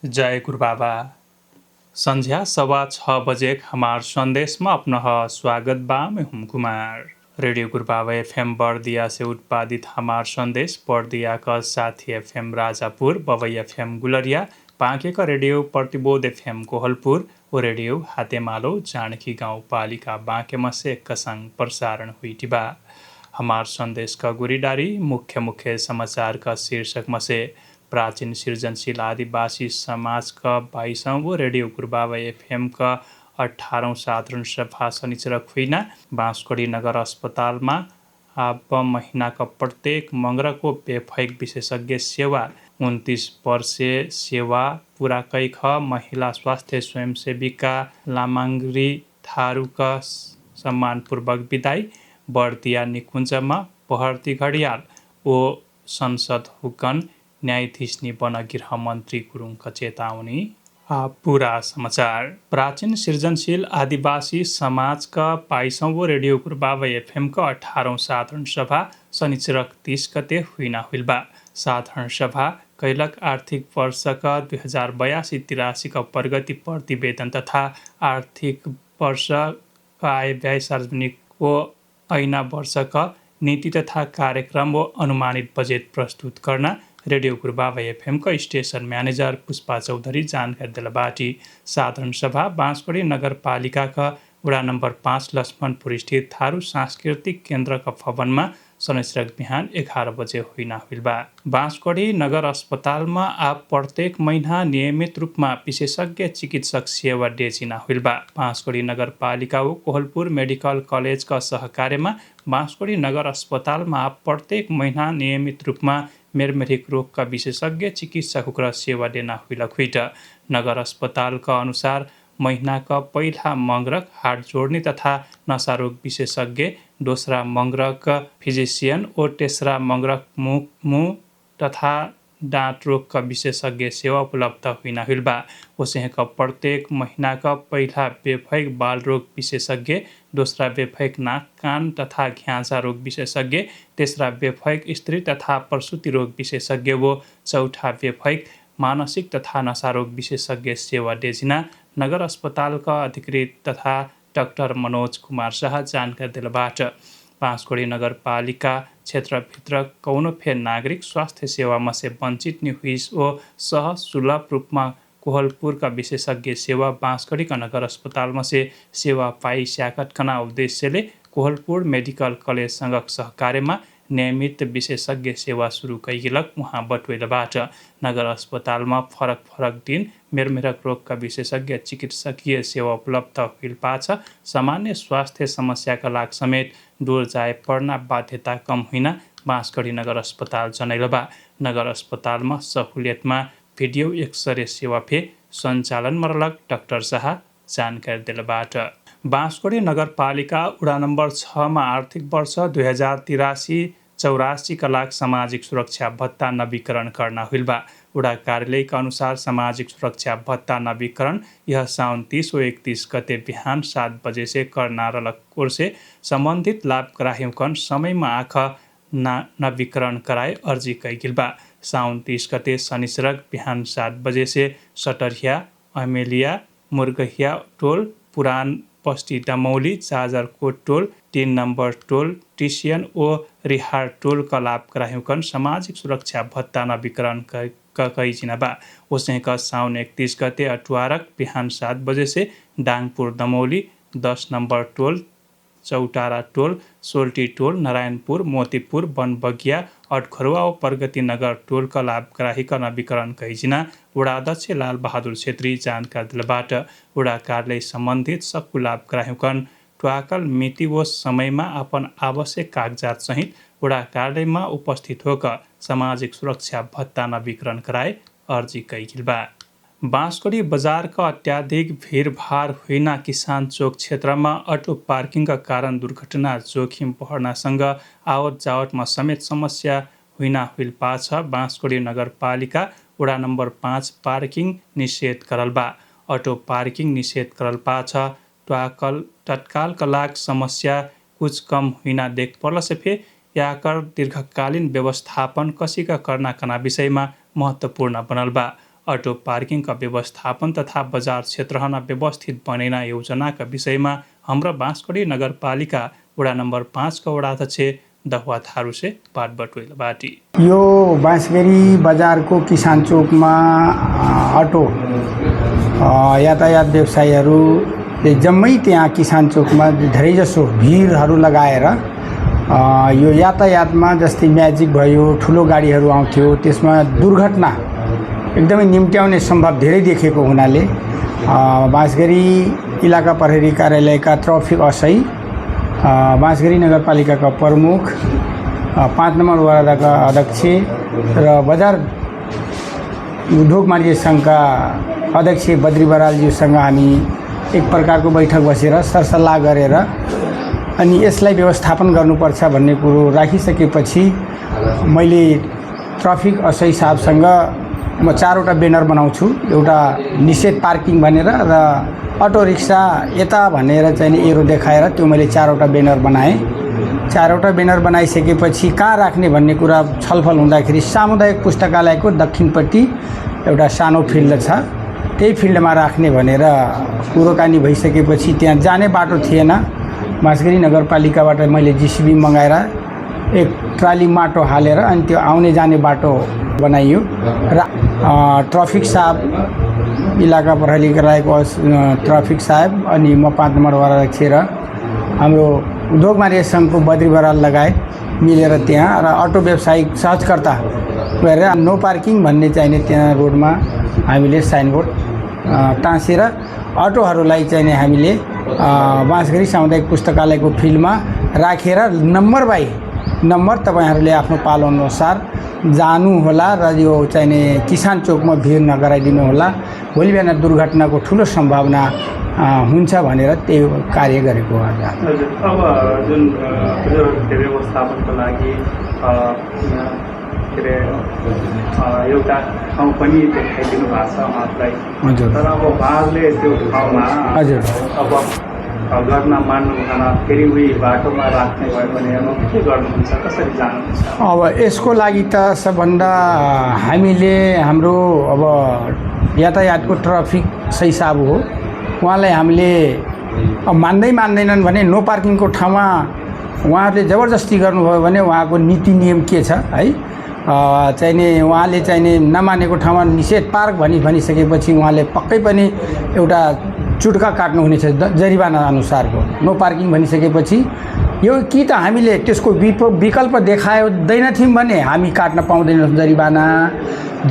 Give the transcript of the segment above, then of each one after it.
जय गुरु बाबा। संध्या 6:15 हमार संदेश में अपना स्वागत बा। मैं हूं कुमार। रेडियो गुरु बाबा FM बर्दिया से उत्पादित हमार संदेश बर्दिया का साथी FM राजापुर, बवई FM गुलरिया, पांके का रेडियो प्रतिबोध FM कोहलपुर और रेडियो हातेमालो जानकी गांव पालिका बांके में से कसंग प्रसारण हुई बा। हमार संदेश का गुरीडारी मुख्य समाचार का शीर्षक में से प्राचीन सृजनशील आदिवासी समाज का 22वां रेडियो गुरु बाबा FM का 18वां साधारण सभा शनिचर खुइना बांसकोड़ी नगर अस्पताल में अब महीना का प्रत्येक मंगरा को बेफैक विशेषज्ञ सेवा 29 वर्षीय सेवा पूरा कई महिला स्वास्थ्य स्वयंसेविका लामांगरी थारू का सम्मानपूर्वक विदाई बर्दिया निकुञ्जमा पहर्ती घडियाल ओ संसद हुकन न्यायाधीश बन गृह मन्त्री गुरुङका चेतावनी। पूरा समाचार। प्राचीन सृजनशील आदिवासी समाज का 22वां रेडियो गुरु बाबा FM का 18वां साधारण सभा शनिचर 30 गते हुइना हुइल बा। साधारण सभा कैलक आर्थिक वर्ष का 2082-83 का प्रगति प्रतिवेदन तथा आर्थिक वर्ष का आय व्यय सार्वजनिक को ऐना वर्ष का नीति तथा कार्यक्रम व अनुमानित बजेट प्रस्तुत करना रेडियो गुरु बाबा FM का स्टेशन मैनेजर पुष्पा चौधरी जानकारी दिलबाटी। साधारण सभा बांसकोड़ी नगर पालिका का वडा नंबर 5 लक्ष्मणपुर स्थित थारू सांस्कृतिक केन्द्र का भवन में शनिचर बिहान 11 बजे हुइना हुइल बा। बांसकोड़ी नगर अस्पताल में आप प्रत्येक महीना नियमित रूप में विशेषज्ञ चिकित्सक सेवा डेजिना हुइल बा। बांसकोड़ी नगर पालिका व कोहलपुर मेडिकल कॉलेज का सहकार्य में बांसकोड़ी नगर अस्पताल में आप प्रत्येक महीना नियमित रूप में मेरमेरिक रोग का विशेषज्ञ चिकित्सक का सेवा देना हुइल खुइट। नगर अस्पताल का अनुसार महीना का पहिला मंगरक हार्ट जोड़ने तथा नशा रोग विशेषज्ञ, दोसरा मंगरक फिजिशियन और तेसरा मंगरक मुंह तथा दांत रोग का विशेषज्ञ सेवा उपलब्ध हुइना हुइल बा। उसे का प्रत्येक महीना का पहिला बेफैक बाल रोग विशेषज्ञ, दोसरा बेफैक नाक कान तथा घ्याँचा रोग विशेषज्ञ, तेसरा बेफैक स्त्री तथा प्रसूति रोग विशेषज्ञ व चौथा बेफैक मानसिक तथा नशा रोग विशेषज्ञ सेवा डेजिना नगर अस्पताल का अधिकृत तथा डाक्टर मनोज कुमार शाह जानकारी दिलबाट। बांसकोड़ी नगर पालिका क्षेत्रभित्र कौनो फेर नागरिक स्वास्थ्य सेवा में से वंचित नहीं हुई और सह सुलभ रूप में कोहलपुर का विशेषज्ञ सेवा बांसकोड़ी का नगर अस्पताल में से सेवा पाई स्याकट कना उद्देश्य ले कोहलपुर मेडिकल कॉलेज संघ सहकार्य में नियमित विशेषज्ञ सेवा शुरू कैलक वहाँ बटवेलबाट। नगर अस्पताल में फरक दिन मेरमेरक रोग का विशेषज्ञ चिकित्सकीय सेवा उपलब्ध हुइल पाछ। सामान्य स्वास्थ्य समस्या का लाग समेत दूर जाए पड़ना बाध्यता कम हुइना बांसकोड़ी नगर अस्पताल जनैल बा। नगर अस्पताल में सहूलियत में भिडियो एक्सरे सेवा फे संचालन मरलक डाक्टर शाह जानकारी दिलबाट। बांसकोड़ी नगरपालिका वडा नंबर 6 में आर्थिक वर्ष 2083-84 का लाग सामाजिक सुरक्षा भत्ता नवीकरण करना हुइल बा। वडा कार्यालय के अनुसार सामाजिक सुरक्षा भत्ता नवीकरण यह साउन 30 व 31 गते बिहान 7 बजे से करना रलक ओर से संबंधित लाभग्राहीकन समय में आख नवीकरण कराए अर्जी कैगिल बा। साउन 30 गते शनिचर बिहान 7 बजे से सटरिया, अमेलिया, मुर्गहिया टोल, पुरान पस्ती डमौली, जाजरकोट टोल, 3 नंबर टोल, टिसियन और रिहार टोल का लाभग्राहीकन सामाजिक सुरक्षा भत्ता नवीकरण कैजिना बा। उसे का साउन 31 गते अटुआरक बिहान 7 बजे से डाङपुर दमौली, 10 नंबर टोल, चौटारा टोल, सोल्टी टोल, नारायणपुर, मोतीपुर, बनबगिया, अटखरुवा और प्रगति नगर टोल का लाभग्राही का नवीकरण कैजिना वडा अध्यक्ष लाल बहादुर छेत्री जानकारी दिलबाट। वडा कार्यालय संबंधित सबको लाभग्राहीकन ट्वाकल मिति व समय में अपन आवश्यक कागजात सहित वडा कार्यालय में उपस्थित होकर सामाजिक सुरक्षा भत्ता नवीकरण कराए अर्जी कैगिल बा। बांसकोड़ी बाजार का अत्याधिक भीड़भाड़ हुइना किसान चौक क्षेत्र में ऑटो पार्किंग का कारण दुर्घटना जोखिम बढ़नासँग आवत जावत में समेत समस्या हुइना हुइल पाछ। बांसकोड़ी नगरपालिका वडा नंबर 5 पार्किंग निषेध करल बा। ऑटो पार्किंग निषेध करल पाछ तत्काल का लाग समस्या कुछ कम हुइना देख पर्ल से फिर याकर दीर्घकालीन व्यवस्थापन कसी का करना कना विषय में महत्वपूर्ण बनल बा। अटो पार्किङका व्यवस्थापन तथा बजार क्षेत्रहन व्यवस्थित बनेना योजनाका विषयमा हाम्रो बाँसकोटी नगरपालिका वडा नम्बर 5 का वडा अध्यक्ष दहुवा थारू से बात बटुल बाटी। यो बाँसगढी बजारको किसान चोकमा अटो यातायात व्यवसायीहरूले जम्मै त्यहाँ किसान चोकमा धेरैजसो भिडहरू लगाएर यो यातायातमा जस्तै म्याजिक भयो, ठुलो गाडीहरू आउँथ्यो, त्यसमा दुर्घटना एकदमै निम्त्याउने सम्भव धेरै देखेको हुनाले बाँसगढी इलाका प्रहरी कार्यालयका ट्राफिक असै बाँसगढी नगरपालिकाका प्रमुख 5 नम्बर वडाका अध्यक्ष र बजार उद्योग वाणिज्य सङ्घका अध्यक्ष बद्री बरालज्यूसँग हामी एक प्रकारको बैठक बसेर सरसल्लाह गरेर अनि यसलाई व्यवस्थापन गर्नुपर्छ भन्ने कुरो राखिसकेपछि मैले ट्राफिक असै साहबसँग म 4वटा ब्यानर बनाउँछु। एउटा निषेध पार्किङ भनेर र अटो रिक्सा यता भनेर चाहिँ एरो देखाएर त्यो मैले 4वटा ब्यानर बनाएँ। 4वटा ब्यानर बनाइसकेपछि कहाँ राख्ने भन्ने कुरा छलफल हुँदाखेरि सामुदायिक पुस्तकालयको दक्षिणपट्टि एउटा सानो फिल्ड छ, त्यही फिल्डमा राख्ने भनेर कुरोकानी भइसकेपछि त्यहाँ जाने बाटो थिएन। बाँसगढी नगरपालिकाबाट मैले जीसीबी मगाएर एक ट्राली माटो हालेर अनि त्यो आउने जाने बाटो बनाइयो र ट्राफिक साहब इलाका प्रहरी कार्यालयको ट्राफिक साहब अनि म 5 नम्बर वडा अध्यक्ष र हाम्रो उद्योग वाणिज्य सङ्घको बद्री बराल लगायत मिलेर त्यहाँ र अटो व्यवसायिक सहजकर्ता गरेर नो पार्किङ भन्ने चाहिने त्यहाँ रोडमा हामीले साइनबोर्ड टाँसेर अटोहरूलाई चाहिने हामीले बाँसगढी सामुदायिक पुस्तकालयको फिल्डमा राखेर नम्बर बाई नम्बर तपाईहरूले आफ्नो पालो अनुसार जानु होला र यो चाहिने किसान चोकमा भिड नगराइदिनु होला। भोलि बिहान दुर्घटनाको ठुलो सम्भावना हुन्छ भनेर त्यो कार्य गरेको हो। अब जुन व्यवस्थापनको लागि एउटा ठाउँ पनि देखाइदिनु भएको छ उहाँलाई। हजुर। तर अब उहाँहरूले त्यो ठाउँमा हजुर अब गर्न मान्नु भएन, फेरि उही बाटोमा राख्ने भयो भने अब के गर्नुहुन्छ, कसरी जानुहुन्छ? अब यसको लागि त सबभन्दा हामीले हाम्रो अब यातायातको ट्राफिक सही साहब हो, उहाँलाई हामीले अब मान्दैनन् भने नो पार्किङको ठाउँमा उहाँहरूले जबरजस्ती गर्नुभयो भने उहाँको नीति नियम के छ है, चाहिने उहाँले चाहिने नमानेको ठाउँमा निषेध पार्क भनिसकेपछि उहाँले पक्कै पनि एउटा चुट्का काट्नुहुनेछ जरिवाना अनुसारको। नो पार्किङ भनिसकेपछि यो कि त हामीले त्यसको विकल्प देखाउँदैन थियौँ भने हामी काट्न पाउँदैनौँ जरिवाना,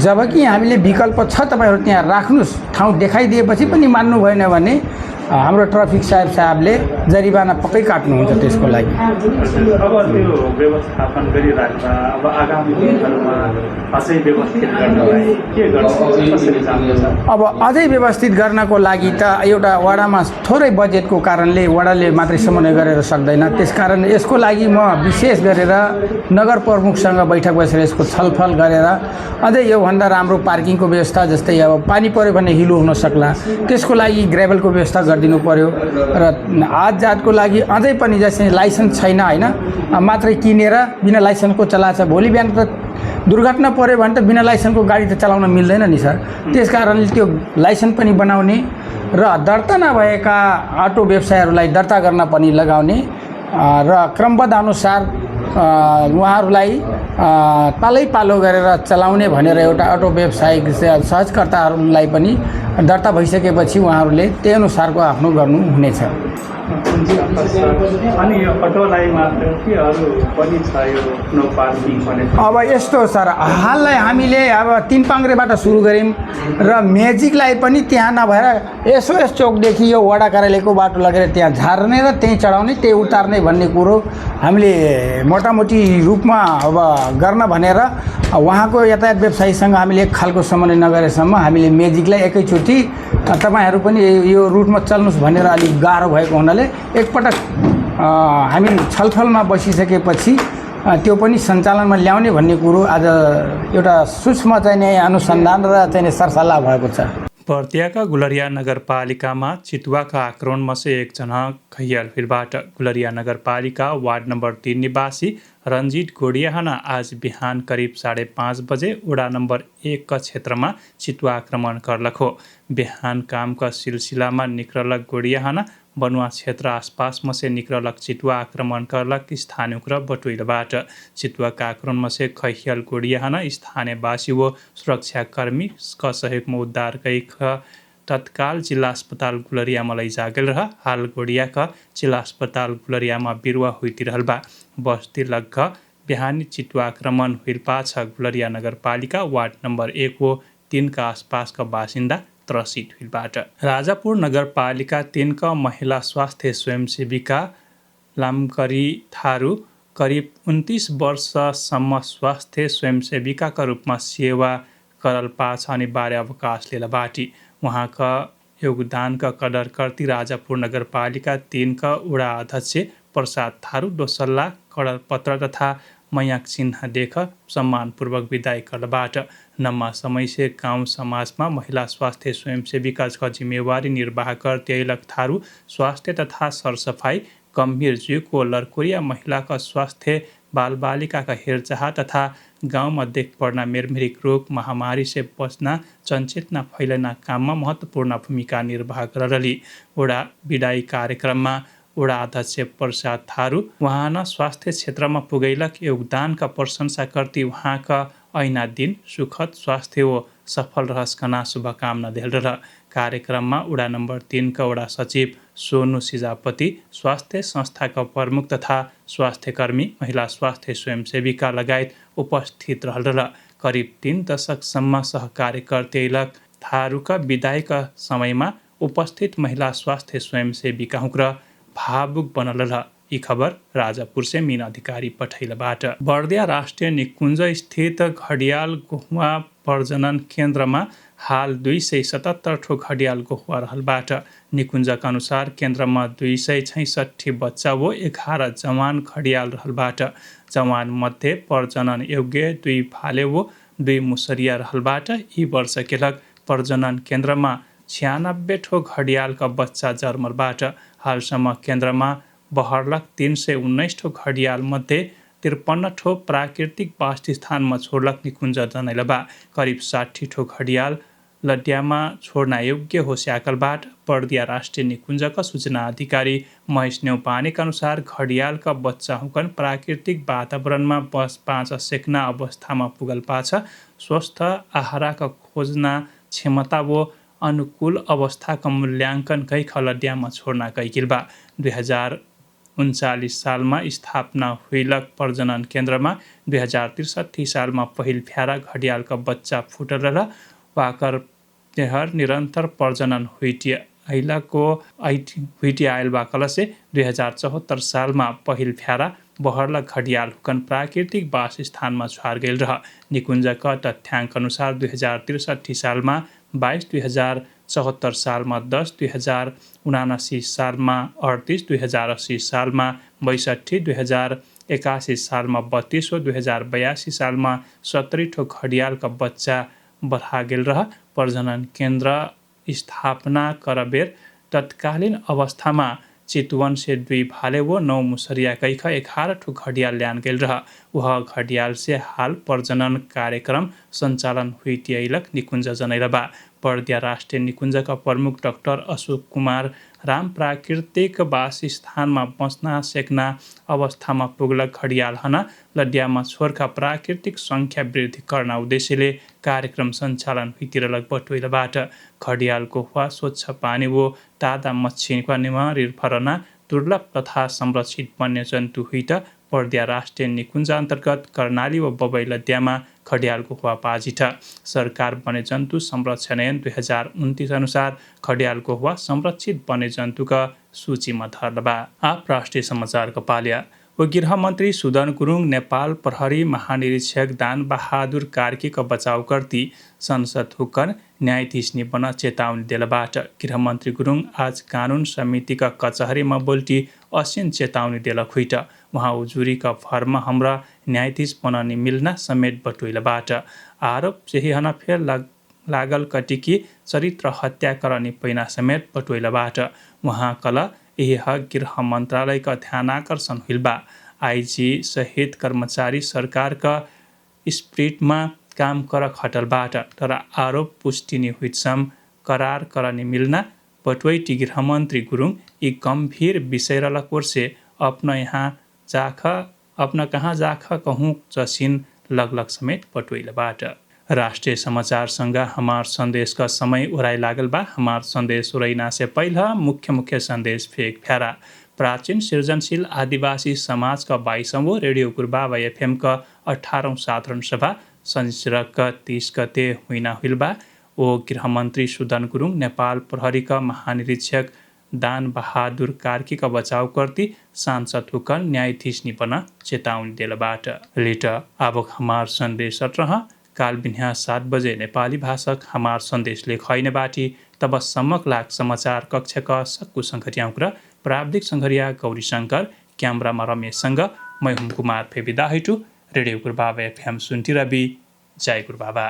जबकि हामीले विकल्प छ तपाईँहरू त्यहाँ राख्नुहोस् ठाउँ देखाइदिएपछि पनि मान्नु भएन भने हाम्रो ट्राफिक साहबले जरिवाना पक्कै काट्नुहुन्छ त्यसको लागि। अब त्यो व्यवस्थापन गरिराख्दा अब आगामी दिनहरूमा अझै व्यवस्थित गर्नलाई के गर्नुहुन्छ, कसरी जानुहुन्छ? अब अझै व्यवस्थित गर्नको लागि त एउटा वडामा थोरै बजेटको कारणले वडाले मात्रै समन्वय गरेर सक्दैन, त्यसकारण यसको लागि म विशेष गरेर नगर प्रमुखसँग बैठक बसेर यसको छलफल गरेर अझै योभन्दा राम्रो पार्किङको व्यवस्था, जस्तै अब पानी पऱ्यो भने हिलो हुन सक्ला त्यसको लागि ग्रेभलको व्यवस्था दिनु पर्यो र आज जातको लागि अझै पनि जस्तै लाइसेन्स छैन होइन, मात्रै किनेर बिना लाइसेन्सको चलाछ, भोलि बिहान त दुर्घटना पऱ्यो भने त बिना लाइसेन्सको गाडी त चलाउन मिल्दैन नि सर। त्यस कारणले त्यो लाइसेन्स पनि बनाउने र दर्ता नभएका अटो व्यवसायहरूलाई दर्ता गर्न पनि लगाउने र क्रमबद्ध अनुसार उहाँहरूलाई पालै पालो गरेर चलाउने भनेर एउटा अटो व्यवसायिक सहजकर्ताहरूलाई पनि दर्ता भइसकेपछि उहाँहरूले त्यही अनुसारको आफ्नो गर्नु हुनेछ। अनि यो अटोलाई मात्र के अरू पनि छ यो नो पार्किङ भने? अब यस्तो सर, हाललाई हामीले अब 3 पाङ्ग्रेबाट सुरु गऱ्यौँ र म्याजिकलाई पनि त्यहाँ नभएर एसओएस चोकदेखि यो वडा कार्यालयको बाटो लगेर त्यहाँ झार्ने र त्यहीँ चढाउने त्यही उतार्ने भन्ने कुरो हामीले मोटामोटी रूपमा अब गर्न भनेर उहाँको यातायात व्यवसायीसँग हामीले एक खालको समन्वय नगरेसम्म हामीले म्याजिकलाई एकैचोटि तपाईँहरू पनि यो रुटमा चल्नुहोस् भनेर अलिक गाह्रो भएको हुनाले एकपटक हामी छलफलमा बसिसकेपछि त्यो पनि सञ्चालनमा ल्याउने भन्ने कुरो आज एउटा सूक्ष्म चाहिने अनुसन्धान र चाहिने सरसल्लाह भएको छ। बर्दियाका गुलरिया नगरपालिकामा चितुवाका आक्रमणमा से एकजना घायल हुइबाट गुलरिया नगरपालिका वार्ड नम्बर 3 निवासी रञ्जित गोडियाहना आज बिहान करिब 5:30 बजे वडा नम्बर 1 का क्षेत्रमा चितुवा आक्रमण करलक हो। बिहान कामका सिलसिलामा निक्रलक गोडियाहना बनुवा क्षेत्र आसपासमा से निक्रलक चितुवा आक्रमण करलक स्थानीय बटुइलबाट चितुवाका आक्रमणमा से खैयल गोडियाहना स्थानीयवासी व सुरक्षाकर्मी का सहयोगमा उद्धार गई तत्काल जिल्ला अस्पताल गुलरियामा लैजा गेल रह। हाल गोडियाका जिल्ला अस्पताल गुलरियामा बिरुवा हुइतिरहल बा। बस्ती लग्घ बिहानी चितुवा आक्रमण हुइल पाछ गुलरिया नगरपालिका वार्ड नम्बर 1 व 3 का आसपासका बासिन्दा त्रसित हुइलबाट। राजापुर नगरपालिका 3 का महिला स्वास्थ्य स्वयंसेविका लामकरी थारू करिब 29 वर्षसम्म स्वास्थ्य स्वयंसेविकाका रूपमा सेवा करल पाछ अनिवार्य अवकाश लेल बाटी। उहाँका योगदानका कदर करती राजापुर नगरपालिका 3 का वडा अध्यक्ष प्रसाद थारू डोसल्ला कडर पत्र तथा मयाक चिन्ह देख सम्मानपूर्वक विदाई करबाट लम्बा समय से गाउँ समाजमा महिला स्वास्थ्य स्वयंसेविका का जिम्मेवारी निर्वाह करते अयलक थारू स्वास्थ्य तथा सरसफाई गंभीर जीवको लड़कोरिया महिला का स्वास्थ्य बाल बालिका का हेरचाह तथा गाँव में देख पड़ना मेरमेरिक रोग महामारी से बचना चनचेतना फैलना काम में महत्वपूर्ण भूमिका निर्वाह करली। वडा विदाई कार्यक्रम में वडा अध्यक्ष प्रसाद थारू वहाँ स्वास्थ्य क्षेत्र में पुगैलक योगदान का प्रशंसा करती वहाँ का ऐना दिन सुखद स्वास्थ्य व सफल रहस्कना शुभकामना दिल रह। कार्यक्रम में वडा नम्बर 3 का वडा सचिव सोनू सिजापति स्वास्थ्य संस्था का प्रमुख तथा स्वास्थ्यकर्मी महिला स्वास्थ्य स्वयंसेविका लगायत उपस्थित रहल। करिब 3 दशकसम्म सहकार्य करते अयलक थारूका विदाईका समयमा उपस्थित महिला स्वास्थ्य स्वयंसेविका हुक्र भावुक बनल रह। यी खबर राजापुर से मीन अधिकारी पठैलबाट। बर्दिया राष्ट्रिय निकुञ्ज स्थित घडियाल गोहुवा प्रजनन केन्द्रमा हाल 277 ठो घडियाल गोहुवा रहलबाट। निकुञ्जका अनुसार केन्द्रमा 266 बच्चा व 11 जवान घडियाल रहलबाट। जवान मध्ये प्रजनन योग्य 2 भाले व 2 मुसरिया रहलबाट। यी वर्ष केलक प्रजनन केन्द्रमा 96 ठो घडियालका बच्चा जन्मलबाट। हालसम्म केन्द्रमा बहरलक 319 ठो घडियाल मध्ये 53 ठो प्राकृतिक वासस्थानमा छोड्लक निकुञ्ज जनैलबा। करिब 60 ठो घडियाल लड्यामा छोड्न योग्य हो स्याकलबाट। बर्दिया राष्ट्रिय निकुञ्जका सूचना अधिकारी महेश नेउपानेका अनुसार घडियालका बच्चा हुकन प्राकृतिक वातावरणमा बस बाँच सेक्ना अवस्थामा पुगल पाछ। स्वस्थ आहारका खोजना क्षमता व अनुकूल अवस्थाका मूल्याङ्कन गई लड्यामा छोड्न गइकिल बा। 2039 सालमा स्थापना हुइलक प्रजनन केन्द्रमा 2063 सालमा पहिल फ्यारा घडियालका बच्चा फुटल र वाकर तेहर निरन्तर प्रजनन हुइटी आयल बाकल से 2074 सालमा पहिल फ्यारा बहरला घडियाल हुकन प्राकृतिक वासस्थानमा छार गेल रह। निकुञ्जका तथ्याङ्क अनुसार 2063 सालमा 22, 2074 सालमा 10, 2079 सालमा 38, 2080 सालमा 62, 2081 सालमा 32 व 2082 सालमा 17 ठो घडियालका बच्चा बढ़ा गेल रह। प्रजनन केन्द्र स्थापना करबेर तत्कालीन अवस्थामा चितवन से 2 भाले व 9 मुसरिया कैख 11 ठो घडियाल ल्यान गेल रह। वह घडियाल से हाल प्रजनन कार्यक्रम सञ्चालन हुइटी अयलक निकुञ्ज जनैलबा। बर्दिया राष्ट्रिय निकुञ्जका प्रमुख डाक्टर अशोक कुमार राम प्राकृतिक वासस्थानमा बस्न सेक्ना अवस्थामा पुगलक घडियाल हना लड्यामा छोरका प्राकृतिक सङ्ख्या वृद्धि गर्न उद्देश्यले कार्यक्रम सञ्चालन हुइतिरलक बटुइलबाट। घडियालको हुवा स्वच्छ पानी व ताजा मच्छीका निर्भरना दुर्लभ तथा संरक्षित वन्यजन्तु हुइट बर्दिया राष्ट्रिय निकुञ्ज अन्तर्गत कर्णाली व बबई लड्यामा घडियालको हुवा पाजिठ। सरकार वन्यजन्तु संरक्षण ऐन 2029 अनुसार घडियालको हुवा संरक्षित वन्यजन्तुका सूचीमा धरलबा। आप राष्ट्रिय समाचारको पाल्या व गृहमन्त्री सुदन गुरुङ नेपाल प्रहरी महानिरीक्षक दान बहादुर कार्कीको बचाव गर्ती संसद हुकन न्यायाधीश निबन चेतावनी दिलबाट। गृहमन्त्री गुरुङ आज कानुन समितिका कचहरीमा बोल्टी असिन चेतावनी दिलक हुइट। वहाँ उजुरीका फरमा हाम्रा न्यायाधीश बनने मिल्ना समेत बटुइलबाट आरोप चाहिँ हन फेर लागल कटिकी चरित्र हत्या करने पैना समेत पटोइलबाट उहाँ कल यह गृह मन्त्रालयका ध्यान आकर्षण हुइलबा आईजी सहित कर्मचारी सरकारका स्प्रिटमा काम कर खटलबाट तर आरोप पुष्टि नि हुइसम करार करने मिलना पटवैटी गृहमन्त्री गुरुङ यी गम्भीर विषय रलकोर्से अपना कहाँ जाख कहूँ चसिन लगलग समेत पटवैलबाट राष्ट्रिय समाचारसँग हमार सन्देशका समय उराइ लागल बा हमार सन्देश उरैना से पहिला मुख्य सन्देश फेक फ्यारा प्राचीन सृजनशील आदिवासी समाजका 22औं रेडियो गुरुबाबा एफएम का 18औं साधारण सभा शनिचरक 30 गते हुइना हुइलबा ओ गृहमन्त्री सुदन गुरुङ नेपाल प्रहरीका महानिरीक्षक दान बहादुर कार्कीका बचाव कर्ती सांसद हुकन न्यायाधीश निपन चेतावनी दिलबाट लिट अब हमार सन्देश रह काल बिन्हा 7 बजे नेपाली भाषक हमार सन्देश लेखैने बाटी तब सम्मक लाग समाचार कक्षका सक्कु सङ्घर्याउँ र प्राविधिक सङ्घर्या गौरी शङ्कर क्यामरामा रमेशसँग मै हुम कुमार फेबिदा हैटु रेडियो गुरुबाबा एफएम सुन्ती रवि जय गुरुबाबा।